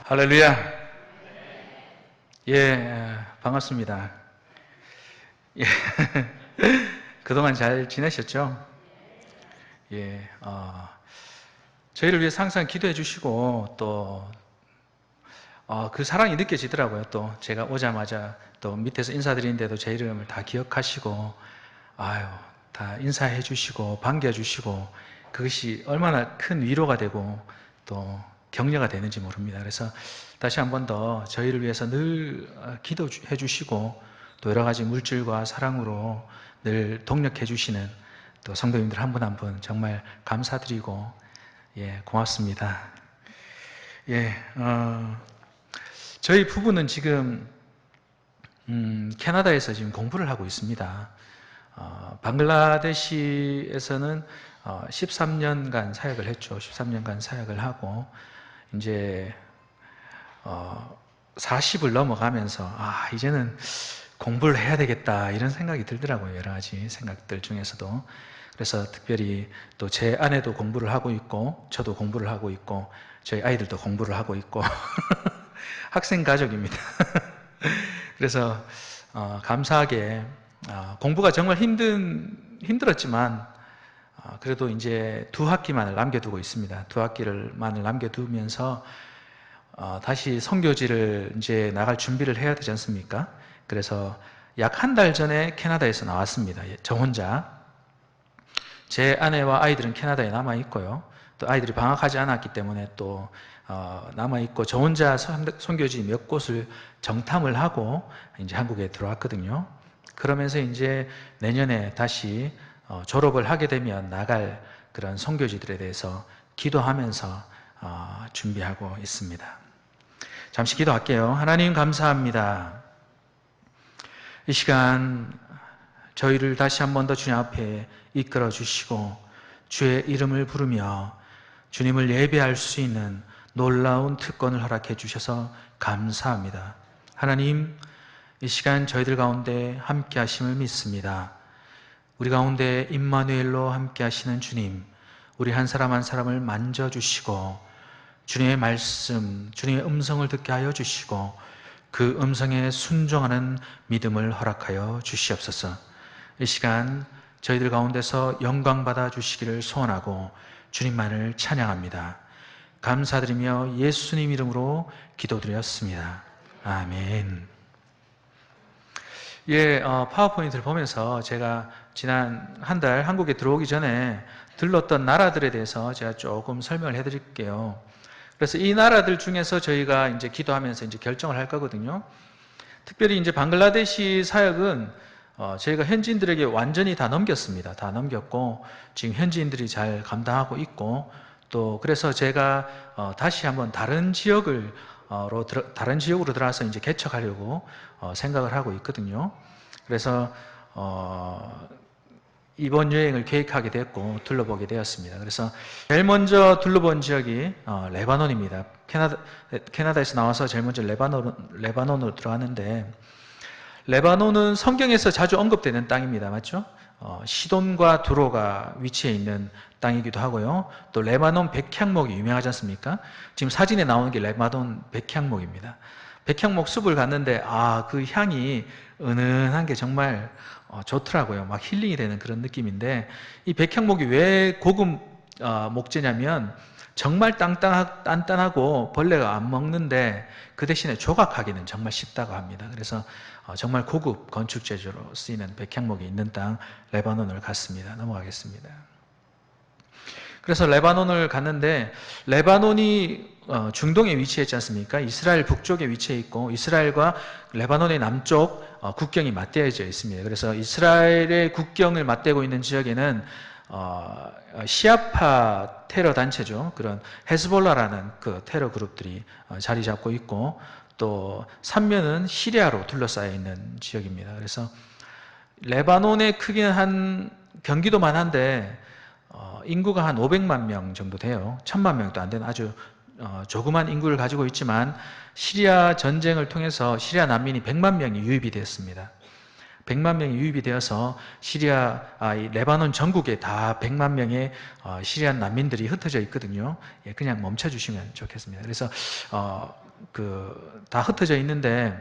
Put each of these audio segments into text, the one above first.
할렐루야. 반갑습니다. 예, 그동안 잘 지내셨죠? 저희를 위해서 항상 기도해 주시고, 또, 그 사랑이 느껴지더라고요. 또, 제가 오자마자 또 밑에서 인사드리는데도 제 이름을 다 기억하시고, 다 인사해 주시고, 반겨 주시고, 그것이 얼마나 큰 위로가 되고, 또, 격려가 되는지 모릅니다. 그래서 다시 한 번 더 저희를 위해서 늘 기도해 주시고 또 여러 가지 물질과 사랑으로 늘 독력해 주시는 또 성도님들 한 분 한 분 정말 감사드리고 고맙습니다. 저희 부부는 지금 캐나다에서 지금 공부를 하고 있습니다. 방글라데시에서는 13년간 사역을 했죠. 13년간 사역을 하고 이제 40을 넘어가면서 이제는 공부를 해야 되겠다 이런 생각이 들더라고요. 여러 가지 생각들 중에서도. 그래서 특별히 또 제 아내도 공부를 하고 있고 저도 공부를 하고 있고 저희 아이들도 공부를 하고 있고 학생 가족입니다. 그래서 감사하게 공부가 정말 힘들었지만 그래도 이제 2학기만을 남겨두고 있습니다. 2학기만을 남겨두면서 다시 선교지를 이제 나갈 준비를 해야 되지 않습니까? 그래서 약 한 달 전에 캐나다에서 나왔습니다. 저 혼자. 제 아내와 아이들은 캐나다에 남아 있고요. 또 아이들이 방학하지 않았기 때문에 또 남아 있고 저 혼자 선교지 몇 곳을 정탐을 하고 이제 한국에 들어왔거든요. 그러면서 이제 내년에 다시 졸업을 하게 되면 나갈 그런 선교지들에 대해서 기도하면서 준비하고 있습니다. 잠시 기도할게요. 하나님 감사합니다. 이 시간 저희를 다시 한 번 더 주님 앞에 이끌어 주시고 주의 이름을 부르며 주님을 예배할 수 있는 놀라운 특권을 허락해 주셔서 감사합니다. 하나님, 이 시간 저희들 가운데 함께 하심을 믿습니다. 우리 가운데 임마누엘로 함께 하시는 주님, 우리 한 사람 한 사람을 만져주시고 주님의 말씀, 주님의 음성을 듣게 하여 주시고 그 음성에 순종하는 믿음을 허락하여 주시옵소서. 이 시간 저희들 가운데서 영광 받아 주시기를 소원하고 주님만을 찬양합니다. 감사드리며 예수님 이름으로 기도드렸습니다. 아멘. 파워포인트를 보면서 제가 지난 한 달 한국에 들어오기 전에 들렀던 나라들에 대해서 제가 조금 설명을 해드릴게요. 그래서 이 나라들 중에서 저희가 이제 기도하면서 이제 결정을 할 거거든요. 특별히 이제 방글라데시 사역은 저희가 현지인들에게 완전히 다 넘겼습니다. 다 넘겼고 지금 현지인들이 잘 감당하고 있고 또 그래서 제가 다시 한번 다른 지역으로 들어와서 이제 개척하려고 생각을 하고 있거든요. 그래서 이번 여행을 계획하게 됐고 둘러보게 되었습니다. 그래서 제일 먼저 둘러본 지역이 레바논입니다. 캐나다에서 나와서 제일 먼저 레바논으로 들어왔는데 레바논은 성경에서 자주 언급되는 땅입니다. 맞죠? 시돈과 두로가 위치해 있는 땅이기도 하고요. 또 레바논 백향목이 유명하지 않습니까? 지금 사진에 나오는 게 레바논 백향목입니다. 백향목 숲을 갔는데 그 향이 은은한 게 정말 좋더라고요. 막 힐링이 되는 그런 느낌인데 이 백향목이 왜 고급 목재냐면 정말 단단하고 벌레가 안 먹는데 그 대신에 조각하기는 정말 쉽다고 합니다. 그래서 정말 고급 건축 재료로 쓰이는 백향목이 있는 땅 레바논을 갔습니다. 넘어가겠습니다. 그래서 레바논을 갔는데 레바논이 중동에 위치했지 않습니까? 이스라엘 북쪽에 위치해 있고 이스라엘과 레바논의 남쪽 국경이 맞대어져 있습니다. 그래서 이스라엘의 국경을 맞대고 있는 지역에는 시아파 테러 단체죠. 그런 헤즈볼라라는 그 테러 그룹들이 자리 잡고 있고 또 삼면은 시리아로 둘러싸여 있는 지역입니다. 그래서 레바논의 크기는 한 경기도만 한데 인구가 한 500만 명 정도 돼요. 1000만 명도 안 되는 아주 조그만 인구를 가지고 있지만 시리아 전쟁을 통해서 시리아 난민이 100만 명이 유입이 됐습니다. 100만 명이 유입이 되어서 레바논 전국에 다 100만 명의 시리안 난민들이 흩어져 있거든요. 그냥 멈춰주시면 좋겠습니다. 그래서 다 흩어져 있는데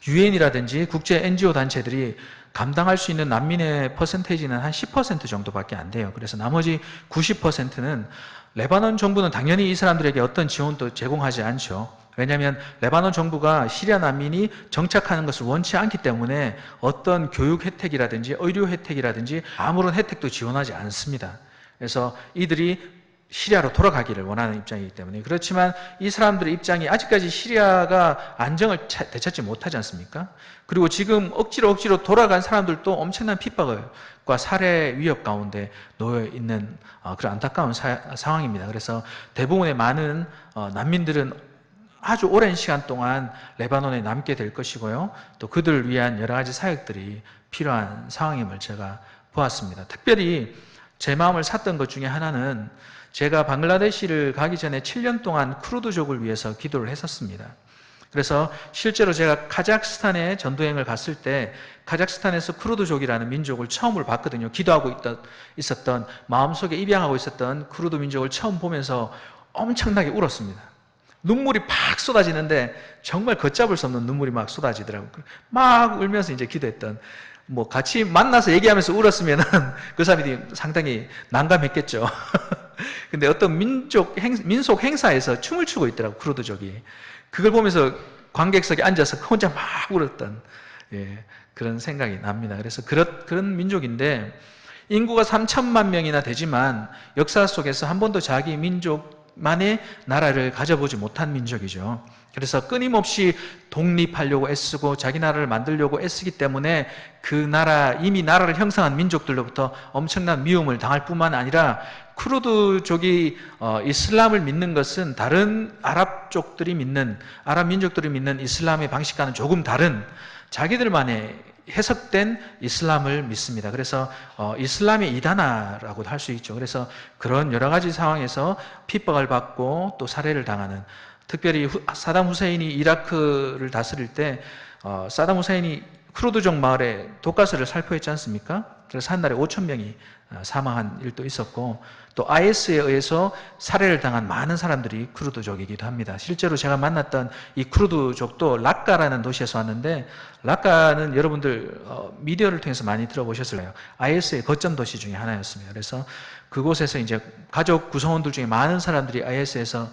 유엔이라든지 국제 NGO 단체들이 감당할 수 있는 난민의 퍼센테이지는 한 10% 정도밖에 안 돼요. 그래서 나머지 90%는 레바논 정부는 당연히 이 사람들에게 어떤 지원도 제공하지 않죠. 왜냐하면 레바논 정부가 시리아 난민이 정착하는 것을 원치 않기 때문에 어떤 교육 혜택이라든지 의료 혜택이라든지 아무런 혜택도 지원하지 않습니다. 그래서 이들이 시리아로 돌아가기를 원하는 입장이기 때문에. 그렇지만 이 사람들의 입장이 아직까지 시리아가 안정을 되찾지 못하지 않습니까? 그리고 지금 억지로 돌아간 사람들도 엄청난 핍박과 살해 위협 가운데 놓여 있는 그런 안타까운 상황입니다. 그래서 대부분의 많은 난민들은 아주 오랜 시간 동안 레바논에 남게 될 것이고요. 또 그들을 위한 여러 가지 사역들이 필요한 상황임을 제가 보았습니다. 특별히 제 마음을 샀던 것 중에 하나는 제가 방글라데시를 가기 전에 7년 동안 쿠르드족을 위해서 기도를 했었습니다. 그래서 실제로 제가 카자흐스탄에 전도여행을 갔을 때 카자흐스탄에서 쿠르드족이라는 민족을 처음으로 봤거든요. 기도하고 있었던, 마음속에 입양하고 있었던 쿠르드 민족을 처음 보면서 엄청나게 울었습니다. 눈물이 팍 쏟아지는데 정말 걷잡을 수 없는 눈물이 막 쏟아지더라고요. 막 울면서 이제 기도했던, 같이 만나서 얘기하면서 울었으면 그 사람이 상당히 난감했겠죠. 근데 어떤 민속 행사에서 춤을 추고 있더라고요, 쿠르드족이. 그걸 보면서 관객석에 앉아서 혼자 막 울었던, 그런 생각이 납니다. 그래서 그런 민족인데, 인구가 3천만 명이나 되지만 역사 속에서 한 번도 자기 민족만의 나라를 가져보지 못한 민족이죠. 그래서 끊임없이 독립하려고 애쓰고 자기 나라를 만들려고 애쓰기 때문에 이미 나라를 형성한 민족들로부터 엄청난 미움을 당할 뿐만 아니라 쿠르드족이 이슬람을 믿는 것은 다른 아랍 민족들이 믿는 이슬람의 방식과는 조금 다른 자기들만의 해석된 이슬람을 믿습니다. 그래서 이슬람의 이단아라고도 할 수 있죠. 그래서 그런 여러 가지 상황에서 핍박을 받고 또 살해를 당하는, 특별히 사담 후세인이 이라크를 다스릴 때 사담 후세인이 쿠르드족 마을에 독가스를 살포했지 않습니까? 그래서 한 달에 5,000명이 사망한 일도 있었고, 또 IS에 의해서 살해를 당한 많은 사람들이 쿠르드족이기도 합니다. 실제로 제가 만났던 이 쿠르드족도 락카라는 도시에서 왔는데, 락카는 여러분들 미디어를 통해서 많이 들어보셨을 거예요. IS의 거점 도시 중에 하나였습니다. 그래서 그곳에서 이제 가족 구성원들 중에 많은 사람들이 IS에서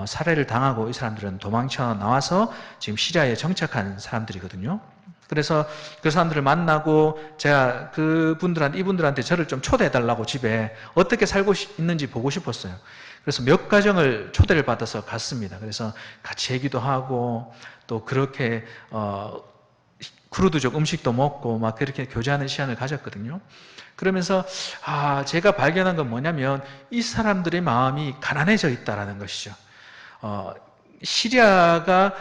살해를 당하고, 이 사람들은 도망쳐 나와서 지금 시리아에 정착한 사람들이거든요. 그래서 그 사람들을 만나고 제가 이분들한테 저를 좀 초대해달라고, 집에 어떻게 살고 있는지 보고 싶었어요. 그래서 몇 가정을 초대를 받아서 갔습니다. 그래서 같이 얘기도 하고, 또 그렇게 쿠르드족 음식도 먹고 막 그렇게 교제하는 시간을 가졌거든요. 그러면서 제가 발견한 건 뭐냐면 이 사람들의 마음이 가난해져 있다라는 것이죠. 시리아가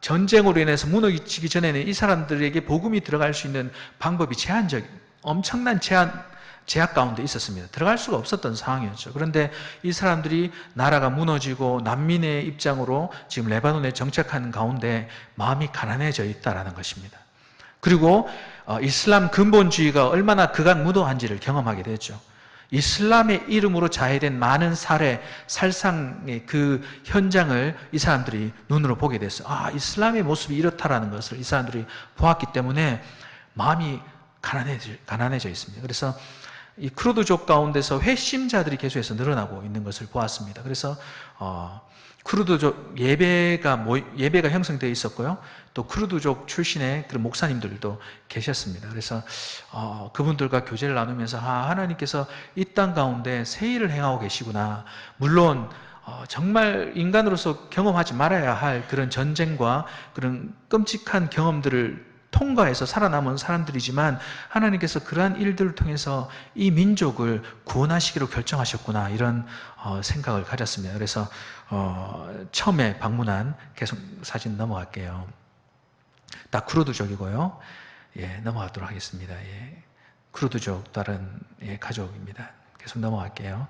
전쟁으로 인해서 무너지기 전에는 이 사람들에게 복음이 들어갈 수 있는 방법이 엄청난 제약 가운데 있었습니다. 들어갈 수가 없었던 상황이었죠. 그런데 이 사람들이 나라가 무너지고 난민의 입장으로 지금 레바논에 정착하는 가운데 마음이 가난해져 있다는 것입니다. 그리고 이슬람 근본주의가 얼마나 극악무도한지를 경험하게 됐죠. 이슬람의 이름으로 자해된 많은 살상의 그 현장을 이 사람들이 눈으로 보게 됐어요. 이슬람의 모습이 이렇다라는 것을 이 사람들이 보았기 때문에 마음이 가난해져 있습니다. 그래서 이 쿠르드족 가운데서 회심자들이 계속해서 늘어나고 있는 것을 보았습니다. 그래서 쿠르드족 예배가 형성되어 있었고요. 또 쿠르드족 출신의 그런 목사님들도 계셨습니다. 그래서 그분들과 교제를 나누면서 하나님께서 이 땅 가운데 새 일을 행하고 계시구나. 물론 정말 인간으로서 경험하지 말아야 할 그런 전쟁과 그런 끔찍한 경험들을 통과해서 살아남은 사람들이지만 하나님께서 그러한 일들을 통해서 이 민족을 구원하시기로 결정하셨구나, 이런 생각을 가졌습니다. 그래서 처음에 방문한, 계속 사진 넘어갈게요. 다 쿠르드족이고요. 넘어가도록 하겠습니다. 쿠르드족 다른 가족입니다. 계속 넘어갈게요.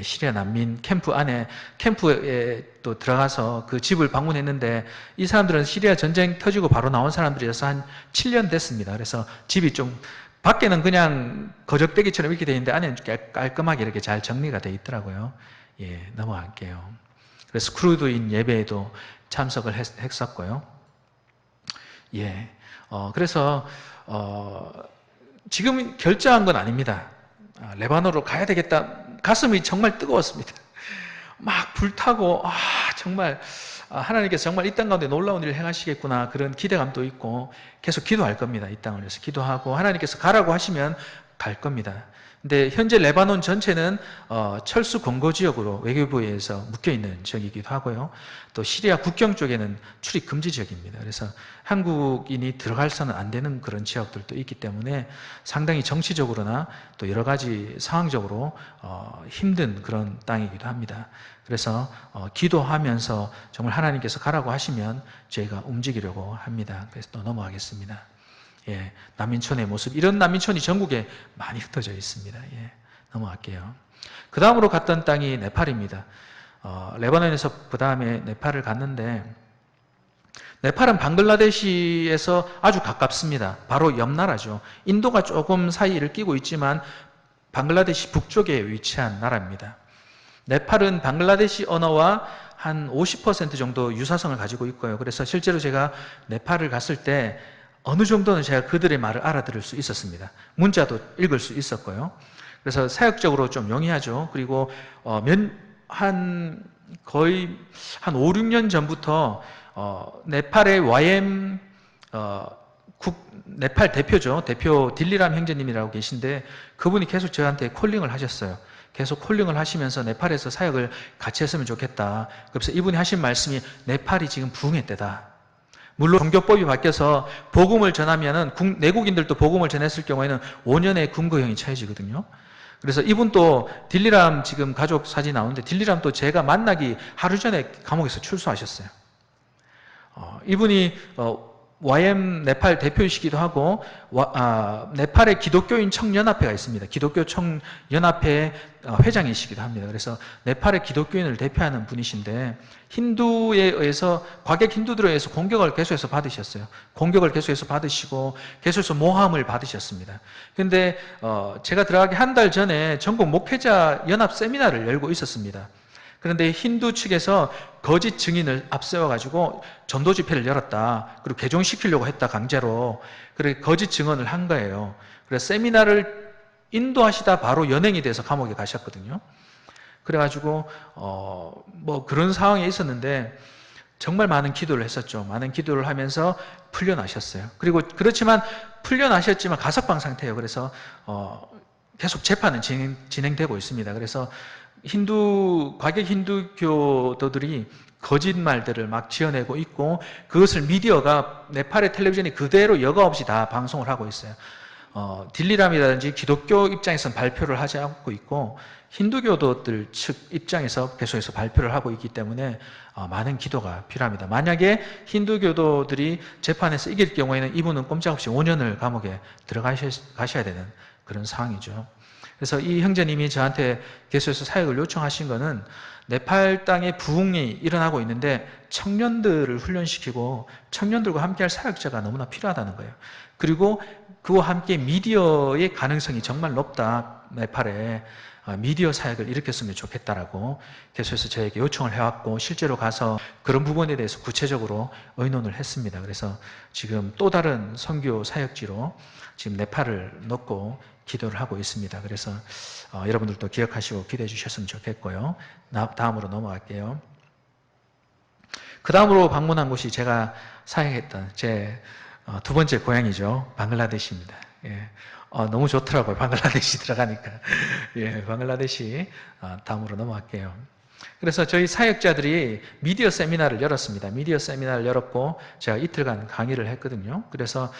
시리아 난민 캠프에 또 들어가서 그 집을 방문했는데, 이 사람들은 시리아 전쟁 터지고 바로 나온 사람들이어서 한 7년 됐습니다. 그래서 집이 좀, 밖에는 그냥 거적대기처럼 이렇게 되어 있는데 안에는 깔끔하게 이렇게 잘 정리가 되어 있더라고요. 넘어갈게요. 그래서 쿠르드인 예배에도 참석을 했었고요. 예. 그래서 지금 결정한 건 아닙니다. 레바논으로 가야 되겠다. 가슴이 정말 뜨거웠습니다. 막 불타고 정말 하나님께서 정말 이 땅 가운데 놀라운 일을 행하시겠구나, 그런 기대감도 있고 계속 기도할 겁니다. 이 땅을 위해서 기도하고 하나님께서 가라고 하시면 갈 겁니다. 근데 현재 레바논 전체는 철수 권고 지역으로 외교부에 의해서 묶여있는 지역이기도 하고요. 또 시리아 국경 쪽에는 출입 금지 지역입니다. 그래서 한국인이 들어갈서는 안 되는 그런 지역들도 있기 때문에 상당히 정치적으로나 또 여러 가지 상황적으로 힘든 그런 땅이기도 합니다. 그래서 기도하면서 정말 하나님께서 가라고 하시면 저희가 움직이려고 합니다. 그래서 또 넘어가겠습니다. 예, 난민촌의 모습, 이런 난민촌이 전국에 많이 흩어져 있습니다. 예, 넘어갈게요. 그 다음으로 갔던 땅이 네팔입니다. 레바논에서 그 다음에 네팔을 갔는데, 네팔은 방글라데시에서 아주 가깝습니다. 바로 옆 나라죠. 인도가 조금 사이를 끼고 있지만 방글라데시 북쪽에 위치한 나라입니다. 네팔은 방글라데시 언어와 한 50% 정도 유사성을 가지고 있고요. 그래서 실제로 제가 네팔을 갔을 때 어느 정도는 제가 그들의 말을 알아들을 수 있었습니다. 문자도 읽을 수 있었고요. 그래서 사역적으로 좀 용이하죠. 그리고 거의 한 5, 6년 전부터 네팔의 YM 네팔 대표죠. 대표 딜리람 형제님이라고 계신데 그분이 계속 저한테 콜링을 하셨어요. 계속 콜링을 하시면서 네팔에서 사역을 같이 했으면 좋겠다. 그래서 이분이 하신 말씀이 네팔이 지금 부흥의 때다. 물론 종교법이 바뀌어서 복음을 전하면은 내국인들도 복음을 전했을 경우에는 5년의 금고형이 처해지거든요. 그래서 이분도 딜리람 지금 가족 사진 나오는데 딜리람도 제가 만나기 하루 전에 감옥에서 출소하셨어요. 이분이 YM 네팔 대표이시기도 하고 네팔의 기독교인 청년합회가 있습니다. 기독교 청년합회 회장이시기도 합니다. 그래서 네팔의 기독교인을 대표하는 분이신데 힌두에 의해서 과객 힌두들에 의해서 공격을 계속해서 받으셨어요. 공격을 계속해서 받으시고 계속해서 모함을 받으셨습니다. 그런데 제가 들어가기 한 달 전에 전국 목회자 연합 세미나를 열고 있었습니다. 그런데 힌두 측에서 거짓 증인을 앞세워가지고 전도 집회를 열었다. 그리고 개종시키려고 했다, 강제로. 그리고 거짓 증언을 한 거예요. 그래서 세미나를 인도하시다 바로 연행이 돼서 감옥에 가셨거든요. 그래가지고 뭐 그런 상황에 있었는데 정말 많은 기도를 했었죠. 많은 기도를 하면서 풀려나셨어요. 그리고 그렇지만 풀려나셨지만 가석방 상태예요. 그래서 계속 재판은 진행되고 있습니다. 그래서 과객 힌두교도들이 거짓말들을 막 지어내고 있고 그것을 미디어가 네팔의 텔레비전이 그대로 여과 없이 다 방송을 하고 있어요. 딜리람이라든지 기독교 입장에서는 발표를 하지 않고 있고 힌두교도들 측 입장에서 계속해서 발표를 하고 있기 때문에 많은 기도가 필요합니다. 만약에 힌두교도들이 재판에서 이길 경우에는 이분은 꼼짝없이 5년을 감옥에 들어가셔야 되는 그런 상황이죠. 그래서 이 형제님이 저한테 계속해서 사역을 요청하신 거는 네팔 땅에 부흥이 일어나고 있는데 청년들을 훈련시키고 청년들과 함께할 사역자가 너무나 필요하다는 거예요. 그리고 그와 함께 미디어의 가능성이 정말 높다. 네팔에 미디어 사역을 일으켰으면 좋겠다라고 계속해서 저에게 요청을 해왔고 실제로 가서 그런 부분에 대해서 구체적으로 의논을 했습니다. 그래서 지금 또 다른 선교 사역지로 지금 네팔을 넣고 기도를 하고 있습니다. 그래서 여러분들도 기억하시고 기대해 주셨으면 좋겠고요. 다음으로 넘어갈게요. 그 다음으로 방문한 곳이 제가 사역했던 제 두 번째 고향이죠. 방글라데시입니다. 예. 너무 좋더라고요. 방글라데시 들어가니까. 예, 방글라데시 다음으로 넘어갈게요. 그래서 저희 사역자들이 미디어 세미나를 열었습니다. 미디어 세미나를 열었고 제가 이틀간 강의를 했거든요. 그래서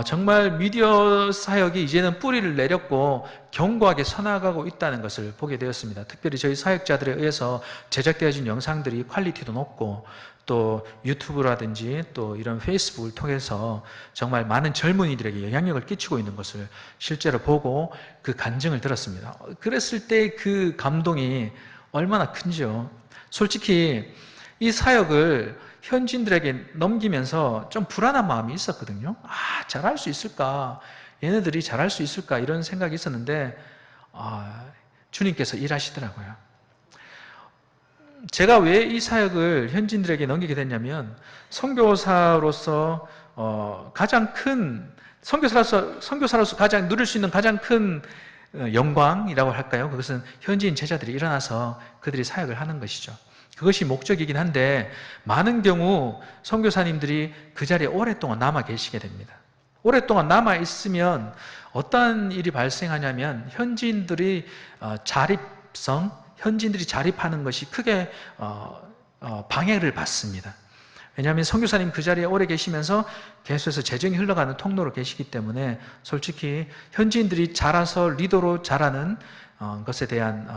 정말 미디어 사역이 이제는 뿌리를 내렸고 견고하게 서나가고 있다는 것을 보게 되었습니다. 특별히 저희 사역자들에 의해서 제작되어진 영상들이 퀄리티도 높고 또 유튜브라든지 또 이런 페이스북을 통해서 정말 많은 젊은이들에게 영향력을 끼치고 있는 것을 실제로 보고 그 간증을 들었습니다. 그랬을 때 그 감동이 얼마나 큰지요. 솔직히 이 사역을 현지인들에게 넘기면서 좀 불안한 마음이 있었거든요. 잘할 수 있을까? 얘네들이 잘할 수 있을까? 이런 생각이 있었는데 주님께서 일하시더라고요. 제가 왜 이 사역을 현지인들에게 넘기게 됐냐면, 선교사로서 가장 큰, 선교사로서 가장 누릴 수 있는 가장 큰 영광이라고 할까요? 그것은 현지인 제자들이 일어나서 그들이 사역을 하는 것이죠. 그것이 목적이긴 한데, 많은 경우 선교사님들이 그 자리에 오랫동안 남아 계시게 됩니다. 오랫동안 남아 있으면 어떤 일이 발생하냐면, 현지인들이 자립하는 것이 크게 방해를 받습니다. 왜냐하면 선교사님 그 자리에 오래 계시면서 계속해서 재정이 흘러가는 통로로 계시기 때문에 솔직히 현지인들이 자라서 리더로 자라는 것에 대한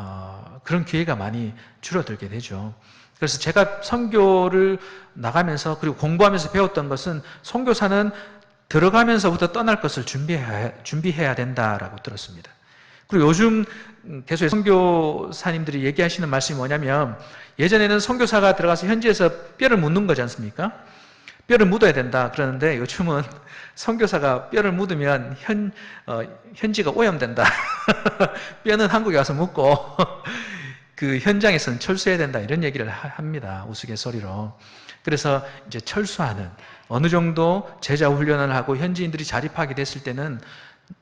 그런 기회가 많이 줄어들게 되죠. 그래서 제가 선교를 나가면서 그리고 공부하면서 배웠던 것은, 선교사는 들어가면서부터 떠날 것을 준비해야 된다라고 들었습니다. 그리고 요즘 계속 선교사님들이 얘기하시는 말씀이 뭐냐면, 예전에는 선교사가 들어가서 현지에서 뼈를 묻는 거지 않습니까? 뼈를 묻어야 된다 그러는데, 요즘은 선교사가 뼈를 묻으면 현지가 오염된다. 뼈는 한국에 와서 묻고 그 현장에서는 철수해야 된다, 이런 얘기를 합니다. 우스갯소리로. 그래서 이제 철수하는, 어느 정도 제자 훈련을 하고 현지인들이 자립하게 됐을 때는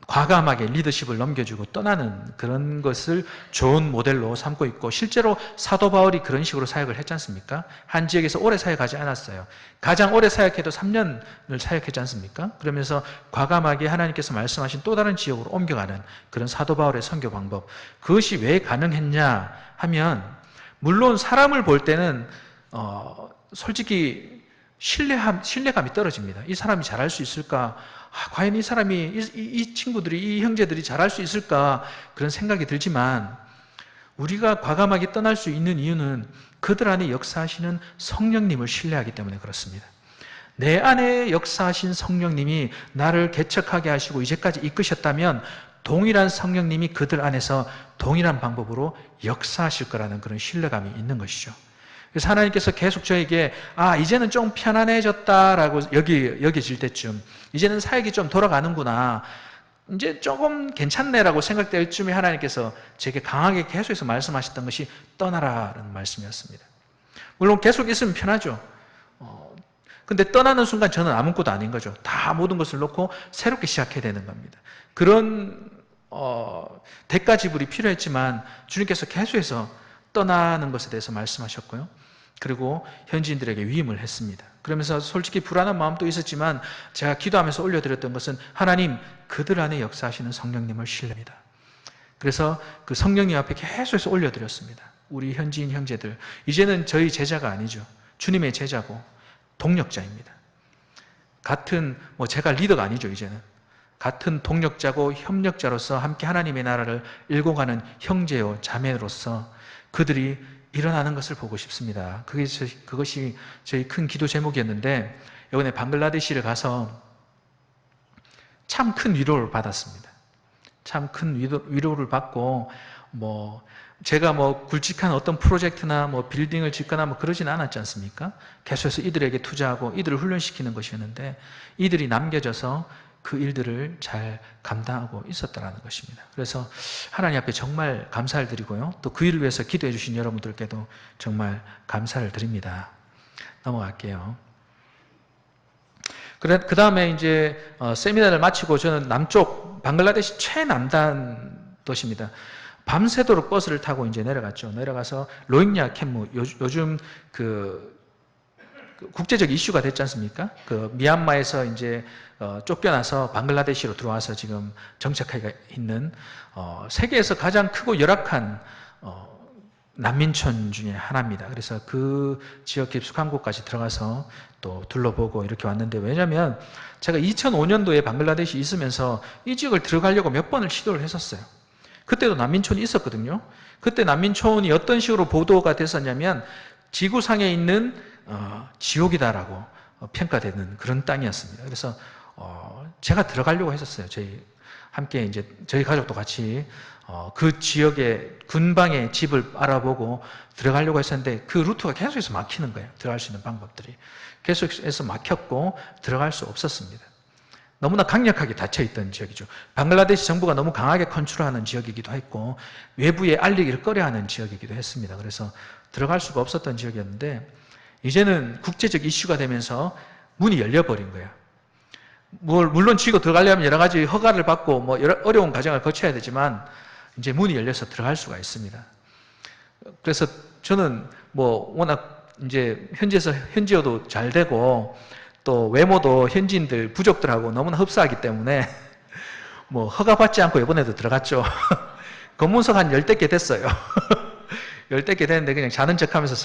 과감하게 리더십을 넘겨주고 떠나는 그런 것을 좋은 모델로 삼고 있고, 실제로 사도 바울이 그런 식으로 사역을 했지 않습니까? 한 지역에서 오래 사역하지 않았어요. 가장 오래 사역해도 3년을 사역했지 않습니까? 그러면서 과감하게 하나님께서 말씀하신 또 다른 지역으로 옮겨가는 그런 사도 바울의 선교 방법. 그것이 왜 가능했냐 하면, 물론 사람을 볼 때는 솔직히 신뢰감이 떨어집니다. 이 사람이 잘할 수 있을까? 과연 이 사람이, 이 친구들이, 이 형제들이 잘할 수 있을까? 그런 생각이 들지만, 우리가 과감하게 떠날 수 있는 이유는 그들 안에 역사하시는 성령님을 신뢰하기 때문에 그렇습니다. 내 안에 역사하신 성령님이 나를 개척하게 하시고 이제까지 이끄셨다면, 동일한 성령님이 그들 안에서 동일한 방법으로 역사하실 거라는 그런 신뢰감이 있는 것이죠. 그래서 하나님께서 계속 저에게 이제는 좀 편안해졌다라고 여겨질 때쯤, 이제는 사역이 좀 돌아가는구나, 이제 조금 괜찮네라고 생각될 쯤에 하나님께서 제게 강하게 계속해서 말씀하셨던 것이 떠나라는 말씀이었습니다. 물론 계속 있으면 편하죠. 근데 떠나는 순간 저는 아무것도 아닌 거죠. 다 모든 것을 놓고 새롭게 시작해야 되는 겁니다. 그런 대가 지불이 필요했지만 주님께서 계속해서 떠나는 것에 대해서 말씀하셨고요. 그리고 현지인들에게 위임을 했습니다. 그러면서 솔직히 불안한 마음도 있었지만 제가 기도하면서 올려드렸던 것은, 하나님, 그들 안에 역사하시는 성령님을 신뢰합니다. 그래서 그 성령님 앞에 계속해서 올려드렸습니다. 우리 현지인 형제들, 이제는 저희 제자가 아니죠. 주님의 제자고 동력자입니다. 같은, 제가 리더가 아니죠. 이제는 같은 동력자고 협력자로서 함께 하나님의 나라를 일궈가는 형제요 자매로서 그들이 일어나는 것을 보고 싶습니다. 그것이 저희 큰 기도 제목이었는데, 이번에 방글라데시를 가서 참 큰 위로를 받았습니다. 참 큰 위로를 받고, 제가 굵직한 어떤 프로젝트나 빌딩을 짓거나 그러진 않았지 않습니까? 계속해서 이들에게 투자하고 이들을 훈련시키는 것이었는데, 이들이 남겨져서 그 일들을 잘 감당하고 있었다는 것입니다. 그래서 하나님 앞에 정말 감사를 드리고요. 또 그 일을 위해서 기도해 주신 여러분들께도 정말 감사를 드립니다. 넘어갈게요. 그 다음에 이제 세미나를 마치고 저는 남쪽, 방글라데시 최남단 도시입니다. 밤새도록 버스를 타고 이제 내려갔죠. 내려가서 로힝야 캔무, 요즘 국제적 이슈가 됐지 않습니까? 미얀마에서 이제 쫓겨나서 방글라데시로 들어와서 지금 정착해 있는 세계에서 가장 크고 열악한 난민촌 중에 하나입니다. 그래서 그 지역 깊숙한 곳까지 들어가서 또 둘러보고 이렇게 왔는데, 왜냐하면 제가 2005년도에 방글라데시 있으면서 이 지역을 들어가려고 몇 번을 시도를 했었어요. 그때도 난민촌이 있었거든요. 그때 난민촌이 어떤 식으로 보도가 됐었냐면, 지구상에 있는 지옥이다라고 평가되는 그런 땅이었습니다. 그래서 제가 들어가려고 했었어요. 함께 이제 저희 가족도 같이 그 지역의 근방의 집을 알아보고 들어가려고 했었는데, 그 루트가 계속해서 막히는 거예요. 들어갈 수 있는 방법들이 계속해서 막혔고 들어갈 수 없었습니다. 너무나 강력하게 닫혀있던 지역이죠. 방글라데시 정부가 너무 강하게 컨트롤하는 지역이기도 했고 외부에 알리기를 꺼려하는 지역이기도 했습니다. 그래서 들어갈 수가 없었던 지역이었는데 이제는 국제적 이슈가 되면서 문이 열려버린 거예요. 물론 쥐고 들어가려면 여러 가지 허가를 받고 뭐 여러 어려운 과정을 거쳐야 되지만 이제 문이 열려서 들어갈 수가 있습니다. 그래서 저는 뭐 워낙 이제 현지어도 잘 되고 또 외모도 현지인들 부족들하고 너무나 흡사하기 때문에 뭐 허가받지 않고 이번에도 들어갔죠. 검문석 한 10대 개 됐어요. 10대 개 됐는데 그냥 자는 척 하면서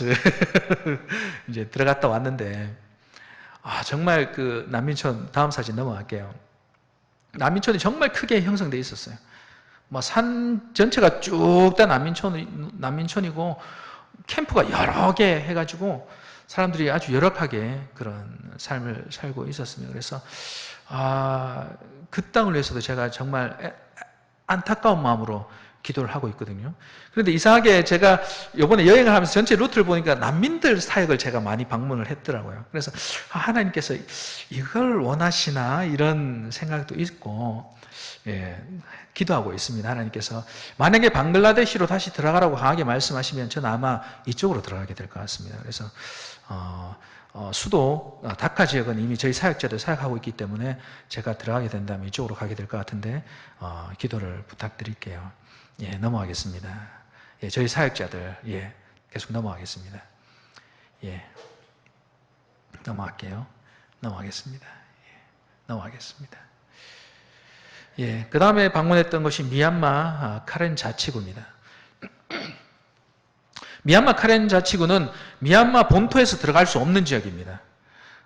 이제 들어갔다 왔는데 정말 그 난민촌 다음 사진 넘어갈게요. 난민촌이 정말 크게 형성되어 있었어요. 뭐 산 전체가 쭉 다 난민촌이고 캠프가 여러 개 해가지고 사람들이 아주 열악하게 그런 삶을 살고 있었습니다. 그래서 그 땅을 위해서도 제가 정말 안타까운 마음으로 기도를 하고 있거든요. 그런데 이상하게 제가 이번에 여행을 하면서 전체 루트를 보니까 난민들 사역을 제가 많이 방문을 했더라고요. 그래서 하나님께서 이걸 원하시나 이런 생각도 있고 기도하고 있습니다. 하나님께서 만약에 방글라데시로 다시 들어가라고 강하게 말씀하시면 저는 아마 이쪽으로 들어가게 될 것 같습니다. 그래서 수도 다카 지역은 이미 저희 사역자들 사역하고 있기 때문에 제가 들어가게 된다면 이쪽으로 가게 될 것 같은데 기도를 부탁드릴게요. 넘어가겠습니다. 저희 사역자들 계속 넘어가겠습니다. 넘어갈게요. 넘어가겠습니다. 넘어가겠습니다. 그 다음에 방문했던 것이 미얀마 카렌 자치구입니다. 미얀마 카렌 자치구는 미얀마 본토에서 들어갈 수 없는 지역입니다.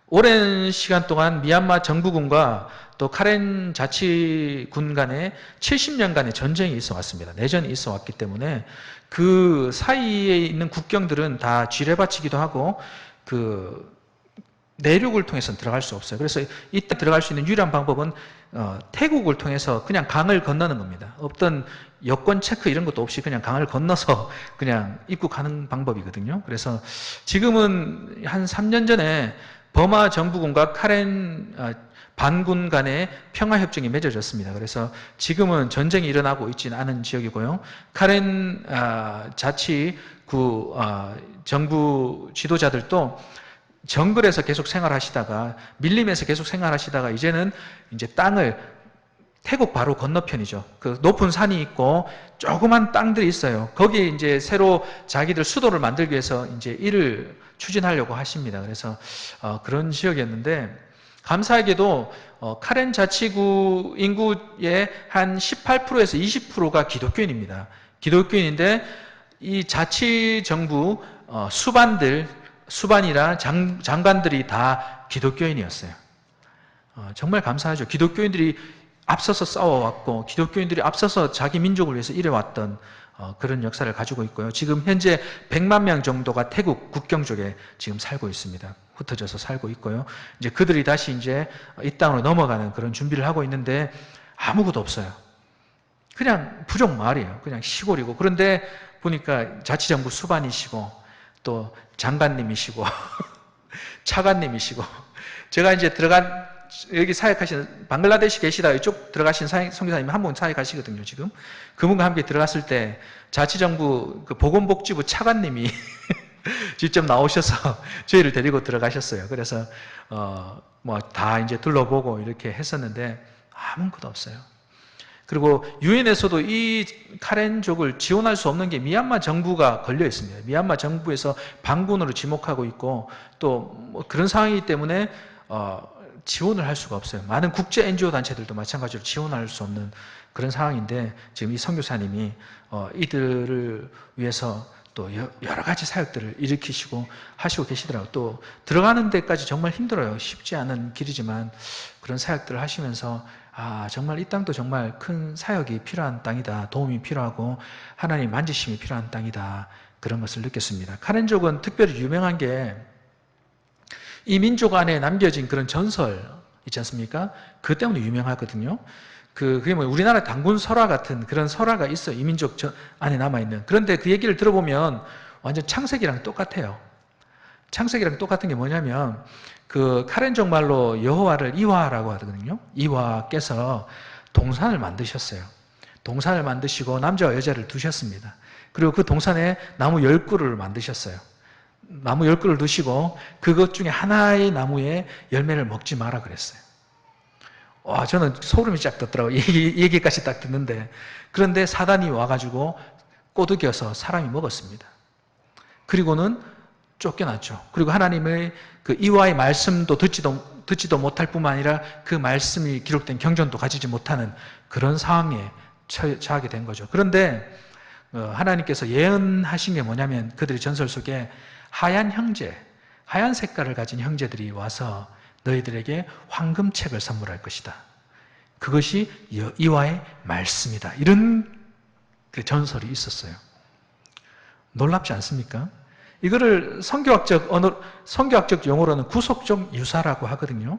오랜 시간 동안 미얀마 정부군과 또 카렌 자치군 간에 70년간의 전쟁이 있어 왔습니다. 내전이 있어 왔기 때문에 그 사이에 있는 국경들은 다 쥐레바치기도 하고 그 내륙을 통해서는 들어갈 수 없어요. 그래서 이때 들어갈 수 있는 유일한 방법은 태국을 통해서 그냥 강을 건너는 겁니다. 어떤 여권 체크 이런 것도 없이 그냥 강을 건너서 그냥 입국하는 방법이거든요. 그래서 지금은 한 3년 전에 버마 정부군과 카렌 반군 간의 평화협정이 맺어졌습니다. 그래서 지금은 전쟁이 일어나고 있지는 않은 지역이고요. 카렌 자치구 정부 지도자들도 정글에서 계속 생활하시다가 밀림에서 계속 생활하시다가 이제는 이제 땅을 태국 바로 건너편이죠. 그 높은 산이 있고 조그만 땅들이 있어요. 거기에 이제 새로 자기들 수도를 만들기 위해서 이제 일을 추진하려고 하십니다. 그래서 그런 지역이었는데 감사하게도 카렌 자치구 인구의 한 18%에서 20%가 기독교인입니다. 기독교인인데 이 자치정부 수반이나 장관들이 다 기독교인이었어요. 정말 감사하죠. 기독교인들이 앞서서 싸워왔고 기독교인들이 앞서서 자기 민족을 위해서 일해왔던 그런 역사를 가지고 있고요. 지금 현재 100만 명 정도가 태국 국경 쪽에 지금 살고 있습니다. 흩어져서 살고 있고요. 이제 그들이 다시 이제 이 땅으로 넘어가는 그런 준비를 하고 있는데 아무것도 없어요. 그냥 부족 마을이에요. 그냥 시골이고. 그런데 보니까 자치정부 수반이시고 또 장관님이시고 차관님이시고 제가 이제 여기 사역하시는 방글라데시 계시다가 이쪽 들어가신 선교사님이 한 분 사역하시거든요. 지금 그분과 함께 들어갔을 때 자치정부 그 보건복지부 차관님이 직접 나오셔서 저희를 데리고 들어가셨어요. 그래서 뭐 다 이제 둘러보고 이렇게 했었는데 아무것도 없어요. 그리고 유엔에서도 이 카렌족을 지원할 수 없는 게 미얀마 정부가 걸려 있습니다. 미얀마 정부에서 반군으로 지목하고 있고 또 뭐 그런 상황이기 때문에 지원을 할 수가 없어요. 많은 국제 NGO 단체들도 마찬가지로 지원할 수 없는 그런 상황인데 지금 이 선교사님이 이들을 위해서 또 여러 가지 사역들을 일으키시고 하시고 계시더라고요. 또 들어가는 데까지 정말 힘들어요. 쉽지 않은 길이지만 그런 사역들을 하시면서 정말 이 땅도 정말 큰 사역이 필요한 땅이다. 도움이 필요하고 하나님 만지심이 필요한 땅이다. 그런 것을 느꼈습니다. 카렌족은 특별히 유명한 게 이 민족 안에 남겨진 그런 전설 있지 않습니까? 그 때문에 유명하거든요. 그게 뭐 우리나라 단군 설화 같은 그런 설화가 있어요. 이 민족 안에 남아있는. 그런데 그 얘기를 들어보면 완전 창세기랑 똑같아요. 창세기랑 똑같은 게 뭐냐면 그 카렌족 말로 여호와를 이화라고 하거든요. 이화께서 동산을 만드셨어요. 동산을 만드시고 남자와 여자를 두셨습니다. 그리고 그 동산에 나무 10그루를 만드셨어요. 나무 10그루를 두시고 그것 중에 하나의 나무의 열매를 먹지 마라 그랬어요. 와, 저는 소름이 쫙 돋더라고요. 얘기까지 딱 듣는데. 그런데 사단이 와가지고 꼬드겨서 사람이 먹었습니다. 그리고는 쫓겨났죠. 그리고 하나님의 그 이와의 말씀도 듣지도 못할 뿐만 아니라 그 말씀이 기록된 경전도 가지지 못하는 그런 상황에 처하게 된 거죠. 그런데 하나님께서 예언하신 게 뭐냐면 그들의 전설 속에 하얀 형제, 하얀 색깔을 가진 형제들이 와서 너희들에게 황금책을 선물할 것이다. 그것이 이와의 말씀이다. 이런 그 전설이 있었어요. 놀랍지 않습니까? 이거를 성교학적 용어로는 구속적 유사라고 하거든요.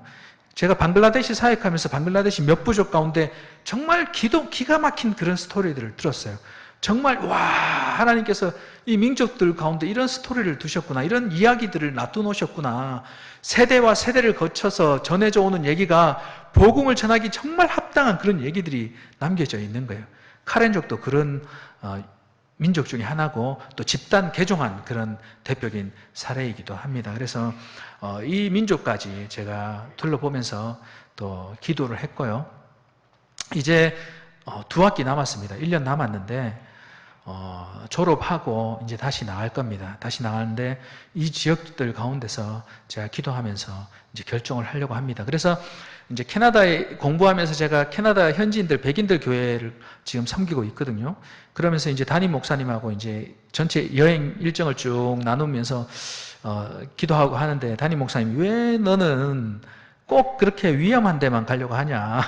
제가 방글라데시 사역하면서 방글라데시 몇 부족 가운데 정말 기가 막힌 그런 스토리들을 들었어요. 정말 와, 하나님께서 이 민족들 가운데 이런 스토리를 두셨구나, 이런 이야기들을 놔두놓으셨구나, 세대와 세대를 거쳐서 전해져 오는 얘기가 복음을 전하기 정말 합당한 그런 얘기들이 남겨져 있는 거예요. 카렌족도 그런 민족 중에 하나고 또 집단 개종한 그런 대표적인 사례이기도 합니다. 그래서 이 민족까지 제가 둘러보면서 또 기도를 했고요. 이제 2학기 남았습니다. 1년 남았는데 졸업하고 이제 다시 나갈 겁니다. 다시 나가는데 이 지역들 가운데서 제가 기도하면서 이제 결정을 하려고 합니다. 그래서 이제 캐나다에 공부하면서 제가 캐나다 현지인들, 백인들 교회를 지금 섬기고 있거든요. 그러면서 이제 담임 목사님하고 이제 전체 여행 일정을 쭉 나누면서 기도하고 하는데 담임 목사님이 왜 너는 꼭 그렇게 위험한 데만 가려고 하냐?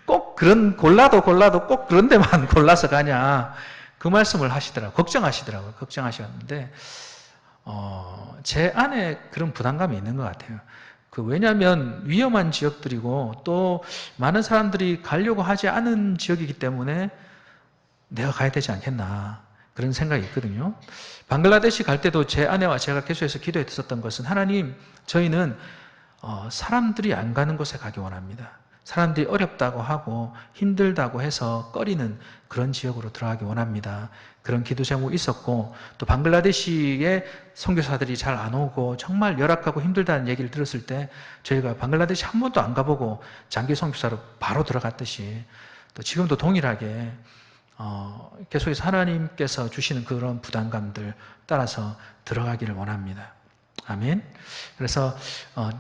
꼭 골라도 꼭 그런 데만 골라서 가냐? 그 말씀을 하시더라고요. 걱정하셨는데, 제 안에 그런 부담감이 있는 것 같아요. 왜냐하면 위험한 지역들이고 또 많은 사람들이 가려고 하지 않은 지역이기 때문에 내가 가야 되지 않겠나. 그런 생각이 있거든요. 방글라데시 갈 때도 제 아내와 제가 계속해서 기도했었던 것은 하나님, 저희는 사람들이 안 가는 곳에 가기 원합니다. 사람들이 어렵다고 하고 힘들다고 해서 꺼리는 그런 지역으로 들어가기 원합니다. 그런 기도 제목이 있었고 또 방글라데시에 선교사들이 잘 안 오고 정말 열악하고 힘들다는 얘기를 들었을 때 저희가 방글라데시 한 번도 안 가보고 장기 선교사로 바로 들어갔듯이 또 지금도 동일하게 계속해서 하나님께서 주시는 그런 부담감들 따라서 들어가기를 원합니다. 아멘. 그래서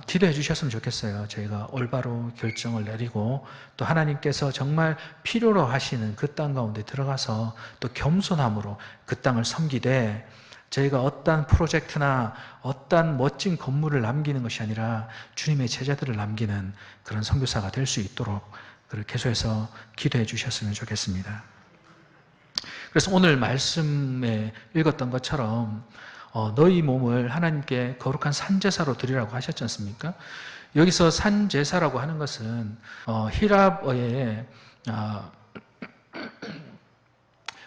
기도해 주셨으면 좋겠어요. 저희가 올바로 결정을 내리고 또 하나님께서 정말 필요로 하시는 그 땅 가운데 들어가서 또 겸손함으로 그 땅을 섬기되 저희가 어떤 프로젝트나 어떤 멋진 건물을 남기는 것이 아니라 주님의 제자들을 남기는 그런 선교사가 될 수 있도록 계속해서 기도해 주셨으면 좋겠습니다. 그래서 오늘 말씀에 읽었던 것처럼 너희 몸을 하나님께 거룩한 산제사로 드리라고 하셨지 않습니까? 여기서 산제사라고 하는 것은 히랍어의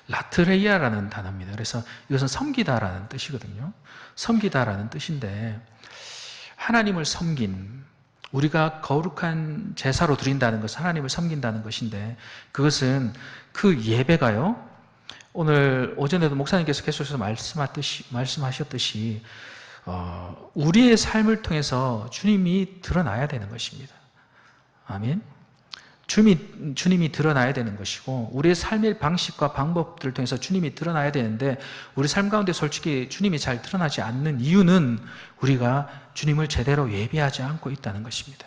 라트레이아라는 단어입니다. 그래서 이것은 섬기다라는 뜻이거든요. 섬기다라는 뜻인데 하나님을 섬긴, 우리가 거룩한 제사로 드린다는 것은 하나님을 섬긴다는 것인데 그것은 그 예배가요, 오늘 오전에도 목사님께서 계속해서 말씀하셨듯이 우리의 삶을 통해서 주님이 드러나야 되는 것입니다. 아멘. 주님이 드러나야 되는 것이고 우리의 삶의 방식과 방법들을 통해서 주님이 드러나야 되는데 우리 삶 가운데 솔직히 주님이 잘 드러나지 않는 이유는 우리가 주님을 제대로 예배하지 않고 있다는 것입니다.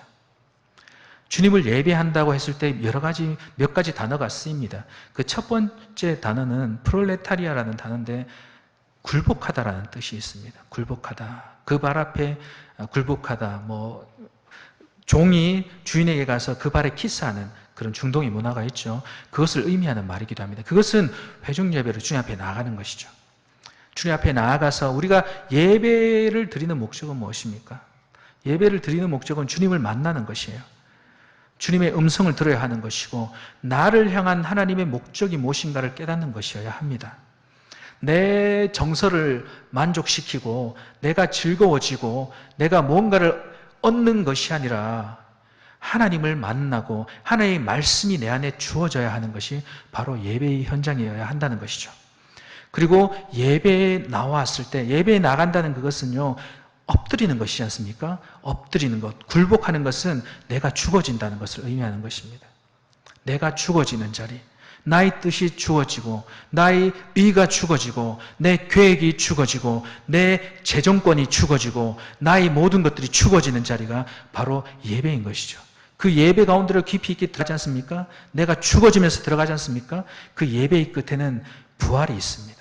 주님을 예배한다고 했을 때 몇 가지 단어가 쓰입니다. 그 첫 번째 단어는 프롤레타리아라는 단어인데 굴복하다라는 뜻이 있습니다. 굴복하다. 그 발 앞에 굴복하다. 종이 주인에게 가서 그 발에 키스하는 그런 중동의 문화가 있죠. 그것을 의미하는 말이기도 합니다. 그것은 회중 예배로 주님 앞에 나아가는 것이죠. 주님 앞에 나아가서 우리가 예배를 드리는 목적은 무엇입니까? 예배를 드리는 목적은 주님을 만나는 것이에요. 주님의 음성을 들어야 하는 것이고 나를 향한 하나님의 목적이 무엇인가를 깨닫는 것이어야 합니다. 내 정서를 만족시키고 내가 즐거워지고 내가 뭔가를 얻는 것이 아니라 하나님을 만나고 하나님의 말씀이 내 안에 주어져야 하는 것이 바로 예배의 현장이어야 한다는 것이죠. 그리고 예배에 나왔을 때, 예배에 나간다는 그것은요, 엎드리는 것이지 않습니까? 엎드리는 것, 굴복하는 것은 내가 죽어진다는 것을 의미하는 것입니다. 내가 죽어지는 자리, 나의 뜻이 죽어지고 나의 의가 죽어지고 내 계획이 죽어지고 내 재정권이 죽어지고 나의 모든 것들이 죽어지는 자리가 바로 예배인 것이죠. 그 예배 가운데로 깊이 있게 들어가지 않습니까? 내가 죽어지면서 들어가지 않습니까? 그 예배의 끝에는 부활이 있습니다.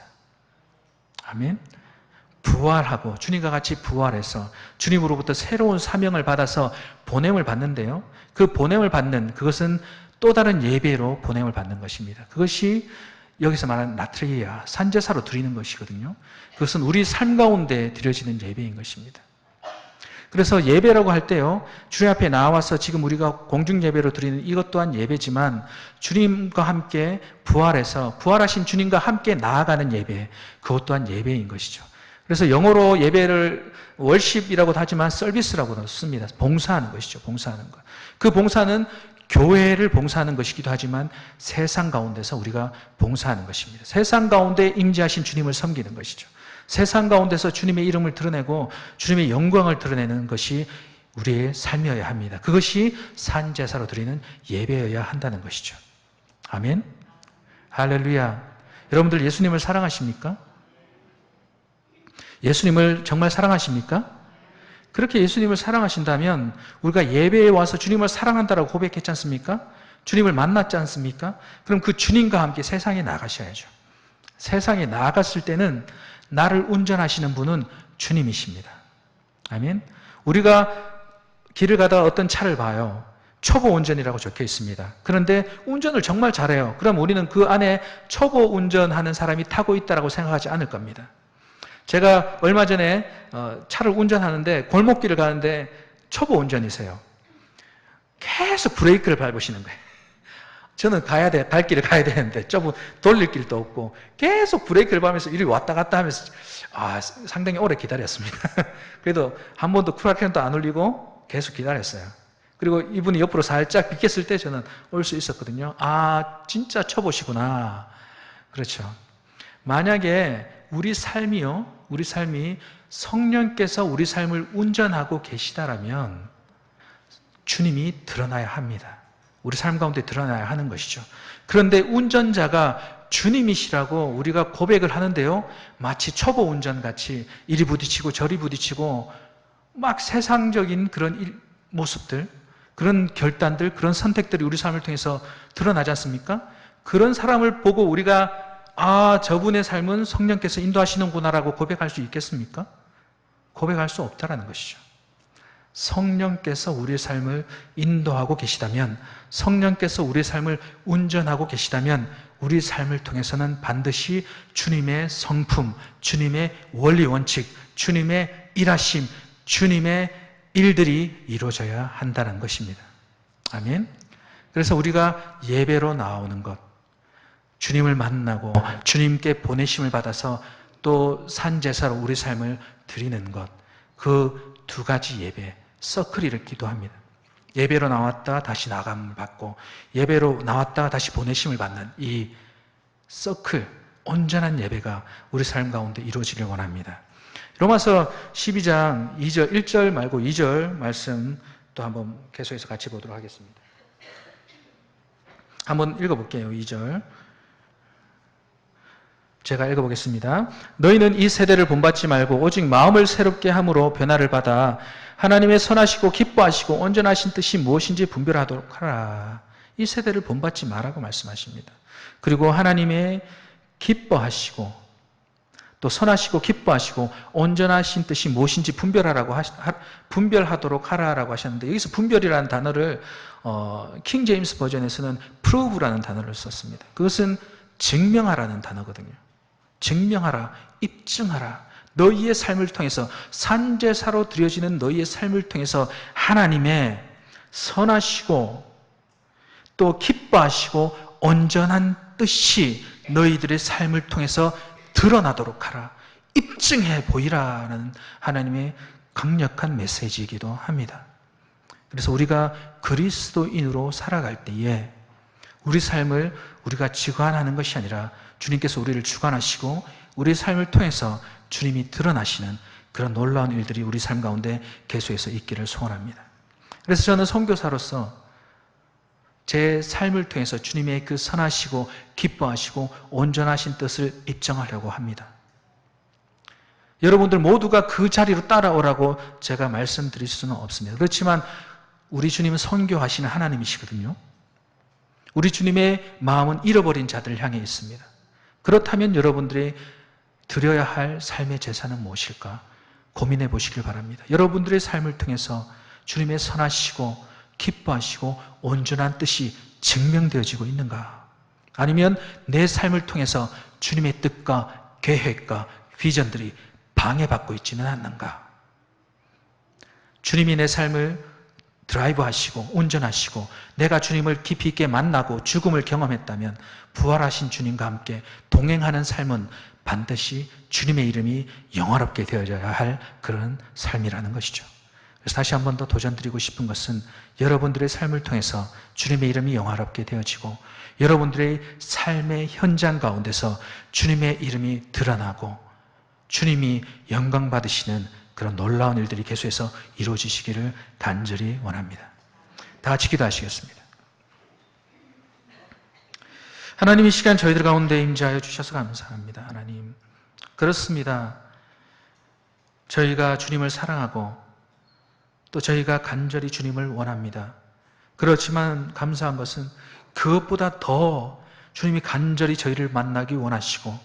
아멘. 부활하고 주님과 같이 부활해서 주님으로부터 새로운 사명을 받아서 보냄을 받는데요. 그 보냄을 받는 그것은 또 다른 예배로 보냄을 받는 것입니다. 그것이 여기서 말하는 라트리아, 산제사로 드리는 것이거든요. 그것은 우리 삶 가운데 드려지는 예배인 것입니다. 그래서 예배라고 할 때요, 주님 앞에 나와서 지금 우리가 공중 예배로 드리는 이것 또한 예배지만 주님과 함께 부활해서 부활하신 주님과 함께 나아가는 예배, 그것 또한 예배인 것이죠. 그래서 영어로 예배를 월십이라고도 하지만 서비스라고도 씁니다. 봉사하는 것이죠. 봉사하는 것. 그 봉사는 교회를 봉사하는 것이기도 하지만 세상 가운데서 우리가 봉사하는 것입니다. 세상 가운데 임재하신 주님을 섬기는 것이죠. 세상 가운데서 주님의 이름을 드러내고 주님의 영광을 드러내는 것이 우리의 삶이어야 합니다. 그것이 산제사로 드리는 예배여야 한다는 것이죠. 아멘. 할렐루야. 여러분들 예수님을 사랑하십니까? 예수님을 정말 사랑하십니까? 그렇게 예수님을 사랑하신다면 우리가 예배에 와서 주님을 사랑한다라고 고백했지 않습니까? 주님을 만났지 않습니까? 그럼 그 주님과 함께 세상에 나가셔야죠. 세상에 나갔을 때는 나를 운전하시는 분은 주님이십니다. 아멘. 우리가 길을 가다가 어떤 차를 봐요. 초보 운전이라고 적혀 있습니다. 그런데 운전을 정말 잘해요. 그럼 우리는 그 안에 초보 운전하는 사람이 타고 있다고 생각하지 않을 겁니다. 제가 얼마 전에 차를 운전하는데 골목길을 가는데 초보 운전이세요. 계속 브레이크를 밟으시는 거예요. 저는 갈 길을 가야 되는데 좁은 돌릴 길도 없고 계속 브레이크를 밟으면서 이리 왔다 갔다 하면서 상당히 오래 기다렸습니다. 그래도 한 번도 크라켄도 안 울리고 계속 기다렸어요. 그리고 이분이 옆으로 살짝 비켰을 때 저는 올 수 있었거든요. 진짜 초보시구나. 그렇죠. 만약에 우리 삶이 성령께서 우리 삶을 운전하고 계시다라면 주님이 드러나야 합니다. 우리 삶 가운데 드러나야 하는 것이죠. 그런데 운전자가 주님이시라고 우리가 고백을 하는데요, 마치 초보 운전같이 이리 부딪히고 저리 부딪히고 막 세상적인 그런 모습들, 그런 결단들, 그런 선택들이 우리 삶을 통해서 드러나지 않습니까? 그런 사람을 보고 우리가 저분의 삶은 성령께서 인도하시는구나라고 고백할 수 있겠습니까? 고백할 수 없다라는 것이죠. 성령께서 우리의 삶을 인도하고 계시다면, 성령께서 우리의 삶을 운전하고 계시다면 우리 삶을 통해서는 반드시 주님의 성품, 주님의 원리 원칙, 주님의 일하심, 주님의 일들이 이루어져야 한다는 것입니다. 아멘. 그래서 우리가 예배로 나오는 것, 주님을 만나고 주님께 보내심을 받아서 또 산제사로 우리 삶을 드리는 것, 그 두 가지 예배, 서클을 기도합니다. 예배로 나왔다 다시 나감을 받고 예배로 나왔다 다시 보내심을 받는 이 서클, 온전한 예배가 우리 삶 가운데 이루어지길 원합니다. 로마서 12장 2절, 1절 말고 2절 말씀 또 한번 계속해서 같이 보도록 하겠습니다. 한번 읽어볼게요. 2절. 제가 읽어보겠습니다. 너희는 이 세대를 본받지 말고 오직 마음을 새롭게 함으로 변화를 받아 하나님의 선하시고 기뻐하시고 온전하신 뜻이 무엇인지 분별하도록 하라. 이 세대를 본받지 마라고 말씀하십니다. 그리고 하나님의 기뻐하시고 또 선하시고 기뻐하시고 온전하신 뜻이 무엇인지 분별하도록 하라라고 하셨는데, 여기서 분별이라는 단어를 킹 제임스 버전에서는 prove라는 단어를 썼습니다. 그것은 증명하라는 단어거든요. 증명하라, 입증하라. 너희의 삶을 통해서, 산제사로 드려지는 너희의 삶을 통해서 하나님의 선하시고 또 기뻐하시고 온전한 뜻이 너희들의 삶을 통해서 드러나도록 하라, 입증해 보이라는 하나님의 강력한 메시지이기도 합니다. 그래서 우리가 그리스도인으로 살아갈 때에 우리 삶을 우리가 주관하는 것이 아니라 주님께서 우리를 주관하시고 우리의 삶을 통해서 주님이 드러나시는 그런 놀라운 일들이 우리 삶 가운데 계속해서 있기를 소원합니다. 그래서 저는 선교사로서 제 삶을 통해서 주님의 그 선하시고 기뻐하시고 온전하신 뜻을 입증하려고 합니다. 여러분들 모두가 그 자리로 따라오라고 제가 말씀드릴 수는 없습니다. 그렇지만 우리 주님은 선교하시는 하나님이시거든요. 우리 주님의 마음은 잃어버린 자들을 향해 있습니다. 그렇다면 여러분들이 드려야 할 삶의 재산은 무엇일까 고민해 보시길 바랍니다. 여러분들의 삶을 통해서 주님의 선하시고 기뻐하시고 온전한 뜻이 증명되어지고 있는가? 아니면 내 삶을 통해서 주님의 뜻과 계획과 비전들이 방해받고 있지는 않는가? 주님이 내 삶을 드라이브 하시고 운전하시고 내가 주님을 깊이 있게 만나고 죽음을 경험했다면 부활하신 주님과 함께 동행하는 삶은 반드시 주님의 이름이 영화롭게 되어져야 할 그런 삶이라는 것이죠. 그래서 다시 한 번 더 도전드리고 싶은 것은 여러분들의 삶을 통해서 주님의 이름이 영화롭게 되어지고 여러분들의 삶의 현장 가운데서 주님의 이름이 드러나고 주님이 영광 받으시는 그런 놀라운 일들이 계속해서 이루어지시기를 간절히 원합니다. 다 같이 기도하시겠습니다. 하나님, 이 시간 저희들 가운데 임재하여 주셔서 감사합니다. 하나님, 그렇습니다. 저희가 주님을 사랑하고 또 저희가 간절히 주님을 원합니다. 그렇지만 감사한 것은 그것보다 더 주님이 간절히 저희를 만나기 원하시고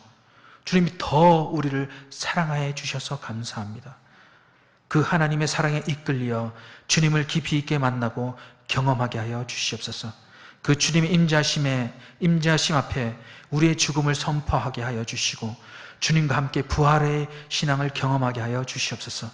주님이 더 우리를 사랑하여 주셔서 감사합니다. 그 하나님의 사랑에 이끌려 주님을 깊이 있게 만나고 경험하게 하여 주시옵소서. 그 주님의 임재하심 앞에 우리의 죽음을 선포하게 하여 주시고 주님과 함께 부활의 신앙을 경험하게 하여 주시옵소서.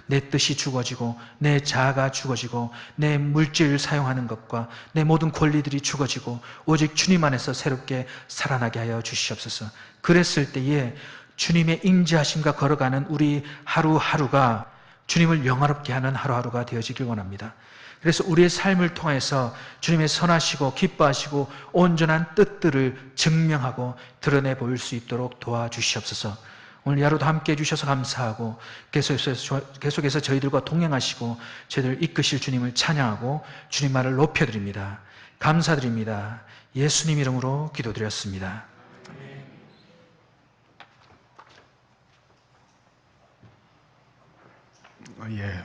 내 뜻이 죽어지고 내 자아가 죽어지고 내 물질을 사용하는 것과 내 모든 권리들이 죽어지고 오직 주님 안에서 새롭게 살아나게 하여 주시옵소서. 그랬을 때에 주님의 임재하심과 걸어가는 우리 하루하루가 주님을 영화롭게 하는 하루하루가 되어지길 원합니다. 그래서 우리의 삶을 통해서 주님의 선하시고 기뻐하시고 온전한 뜻들을 증명하고 드러내 보일 수 있도록 도와주시옵소서. 오늘 하루도 함께해 주셔서 감사하고 계속해서 저희들과 동행하시고 저희들을 이끄실 주님을 찬양하고 주님만을 높여드립니다. 감사드립니다. 예수님 이름으로 기도드렸습니다. 예.